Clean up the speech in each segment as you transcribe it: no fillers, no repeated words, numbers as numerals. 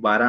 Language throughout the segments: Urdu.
12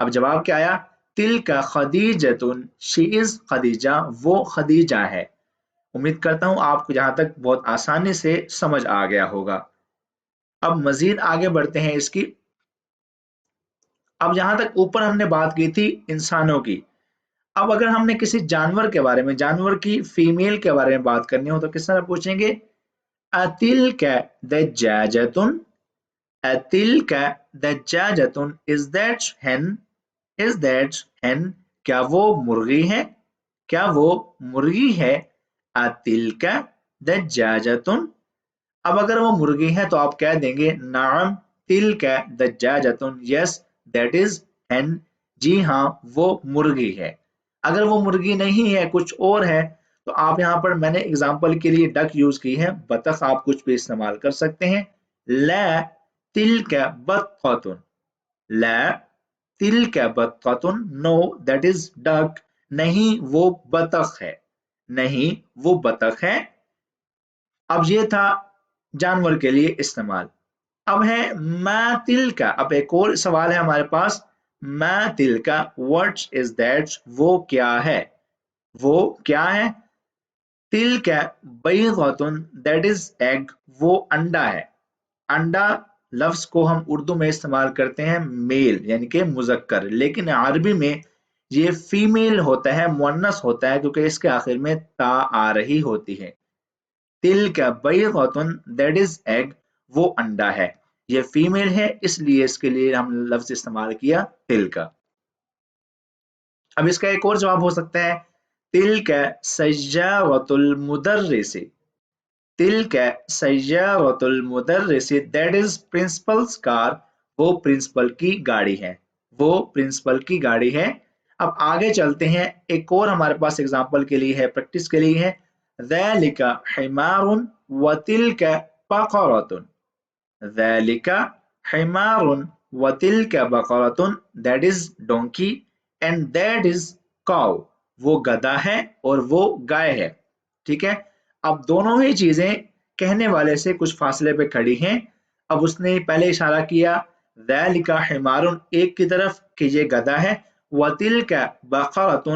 اب جواب کیا آیا؟ تلک خدیجتن، شی از خدیجہ، وہ خدیجہ ہے۔ امید کرتا ہوں آپ کو جہاں تک بہت آسانی سے سمجھ آ گیا ہوگا۔ اب مزید آگے بڑھتے ہیں اس کی۔ اب جہاں تک اوپر ہم نے بات کی تھی انسانوں کی، اب اگر ہم نے کسی جانور کے بارے میں، جانور کی فیمیل کے بارے میں بات کرنی ہو تو کس طرح پوچھیں گے؟ اتلک دجاجتن، اتلک دجاجتن، از دیٹ ہین، از دیٹ ہین، کیا وہ مرغی ہے؟ کیا وہ مرغی ہے؟ اتلک دجاجتن، اب اگر وہ مرغی ہے تو آپ کہہ دیں گے نعم تلک دجاجتن، یس دیٹ از ہین، جی ہاں وہ مرغی ہے۔ اگر وہ مرغی نہیں ہے، کچھ اور ہے، تو آپ یہاں پر میں نے اگزامپل کے لیے ڈک یوز کی ہے، بطخ آپ کچھ بھی استعمال کر سکتے ہیں۔ لا تلک بطۃ، لا تلک بطۃ، نو دیٹ از ڈک، نہیں وہ بطخ ہے، نہیں وہ بطخ ہے۔ اب یہ تھا جانور کے لیے استعمال۔ اب ہے ما تلک، اب ایک اور سوال ہے ہمارے پاس، ما تلک واٹ از دیٹ، وہ کیا ہے، وہ کیا ہے؟ تلک بیضۃ، دیٹ از ایگ، وہ انڈا ہے۔ انڈا لفظ کو ہم اردو میں استعمال کرتے ہیں میل یعنی کہ مذکر، لیکن عربی میں یہ فیمیل ہوتا ہے، مؤنث ہوتا ہے، کیونکہ اس کے آخر میں تا آ رہی ہوتی ہے۔ تلک بیضۃ، دیٹ از ایگ، وہ انڈا ہے، یہ فیمیل ہے، اس لیے اس کے لیے ہم لفظ استعمال کیا تلک۔ اب اس کا ایک اور جواب ہو سکتا ہے تلک سیارۃ المدرس، تلک سیارۃ المدرس، دیٹ از پرنسپل's کار، وہ پرنسپل کی گاڑی ہے، وہ پرنسپل کی گاڑی ہے۔ اب آگے چلتے ہیں، ایک اور ہمارے پاس اگزامپل کے لیے ہے، پریکٹس کے لیے ہے، ذالک حمار وتلک بقرۃ، ذالک حمار وتلک بقرۃ، that is donkey and that is cow, وہ گدھا ہے اور وہ گائے ہے، ٹھیک ہے۔ اب دونوں ہی چیزیں کہنے والے سے کچھ فاصلے پہ کھڑی ہیں۔ اب اس نے پہلے اشارہ کیا ذالک حمار، ایک کی طرف کہ یہ گدھا ہے، وتلک بقرۃ،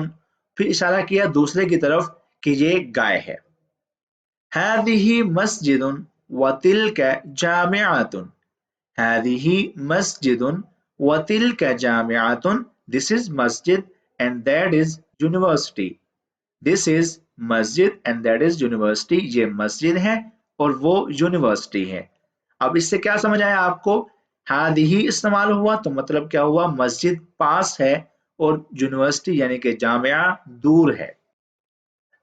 پھر اشارہ کیا دوسرے کی طرف کہ یہ گائے ہے۔ هذه مسجد وتلك جامعۃ، هذه مسجد وتلك Jamiatul, this is masjid and that is university، this is Masjid and that is university، یہ مسجد ہے اور وہ یونیورسٹی ہے۔ اب اس سے کیا سمجھ آیا آپ کو؟ ہادی استعمال ہوا تو مطلب کیا ہوا؟ مسجد پاس ہے اور یونیورسٹی یعنی کہ جامعہ دور ہے۔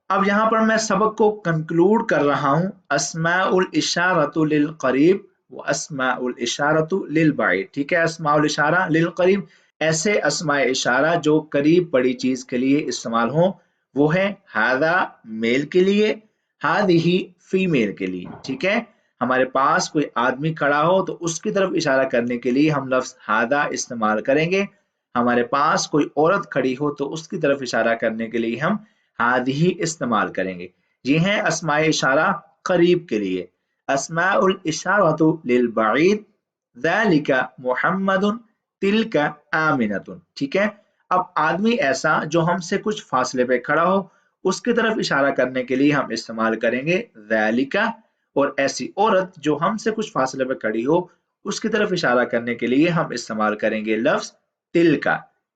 اب یہاں پر میں سبق کو کنکلوڈ کر رہا ہوں، اسماء الاشارۃ للقریب و اسماء الاشارۃ للبعید، ٹھیک ہے۔ اسماء الاشارہ للقریب، ایسے اسماء اشارہ جو قریب پڑی چیز کے لیے استعمال ہوں، وہ ہے ھذا میل کے لیے، ھذہ فیمیل کے لیے، ٹھیک ہے۔ ہمارے پاس کوئی آدمی کھڑا ہو تو اس کی طرف اشارہ کرنے کے لیے ہم لفظ ھذا استعمال کریں گے، ہمارے پاس کوئی عورت کھڑی ہو تو اس کی طرف اشارہ کرنے کے لیے ہم ھذہ استعمال کریں گے۔ یہ ہیں اسماء اشارہ قریب کے لیے۔ اسماء الاشارۃ للبعید، ذالک محمد، تلک آمنۃ، ٹھیک ہے۔ اب آدمی ایسا جو ہم سے کچھ فاصلے پہ کھڑا ہو، اس کی طرف اشارہ کرنے کے لیے ہم استعمال کریں گے ذالک، اور ایسی عورت جو ہم سے کچھ فاصلے پہ کھڑی ہو، اس کی طرف اشارہ کرنے کے لیے ہم استعمال کریں گے لفظ تلک،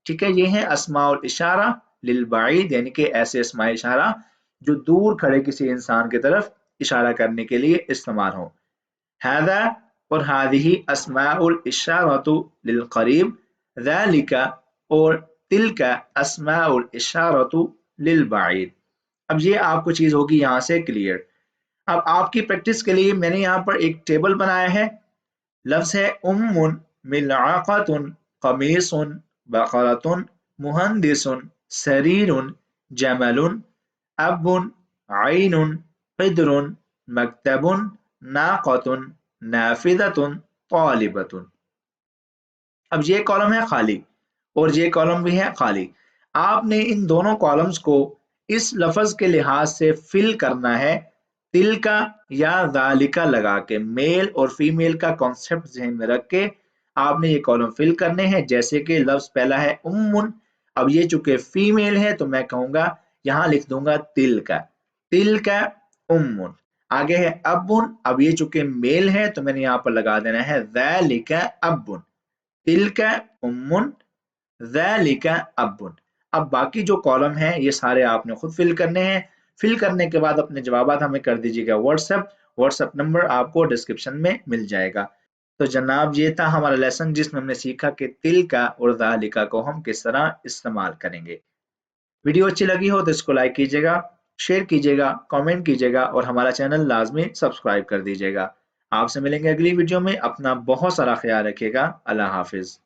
ٹھیک ہے۔ یہ ہیں اسماء الاشارہ للبعید، یعنی کہ ایسے اسماء اشارہ جو دور کھڑے کسی انسان کی طرف اشارہ کرنے کے لیے استعمال ہوں۔ ھذا اور ھذہ اسماء الاشارۃ للقریب، ذالک اور تلک اسماء الاشارۃ للبعید۔ اب یہ آپ کو چیز ہوگی یہاں سے کلیئر۔ اب آپ کی پریکٹس کے لیے میں نے یہاں پر ایک ٹیبل بنایا ہے، لفظ ہے ملعقۃ، قمیص، بقرۃ، مہندس، سریر، جمل، اب، عین، قدر، مکتب، ناقۃ، نافذۃ، طالبۃ۔ اب یہ کالم ہے خالی اور یہ کالم بھی ہے خالی، آپ نے ان دونوں کالمز کو اس لفظ کے لحاظ سے فل کرنا ہے، تلک یا ذالک لگا کے، میل اور فیمیل کا کانسیپٹ ذہن میں رکھ کے آپ نے یہ کالم فل کرنے ہیں. جیسے کہ لفظ پہلا ہے امن, اب یہ چونکہ فیمیل ہے تو میں کہوں گا یہاں لکھ دوں گا تل کا امن. آگے ہے ابن, اب یہ چونکہ میل ہے تو میں نے یہاں پر لگا دینا ہے ذالک ابن, تل کا امن ذالک ابن. اب باقی جو کالم ہیں یہ سارے آپ نے خود فل کرنے ہیں. فل کرنے کے بعد اپنے جوابات ہمیں کر دیجیے گا واٹس ایپ نمبر آپ کو ڈسکرپشن میں مل جائے گا. تو جناب یہ تھا ہمارا لیسن جس میں ہم نے سیکھا کہ تل کا اور ذالک کو ہم کس طرح استعمال کریں گے. ویڈیو اچھی لگی ہو تو اس کو لائک کیجیے گا, شیئر کیجیے گا, کامنٹ کیجیے گا اور ہمارا چینل لازمی سبسکرائب کر دیجیے گا. آپ سے ملیں گے اگلی ویڈیو میں. اپنا بہت سارا خیال رکھیے گا. اللہ حافظ.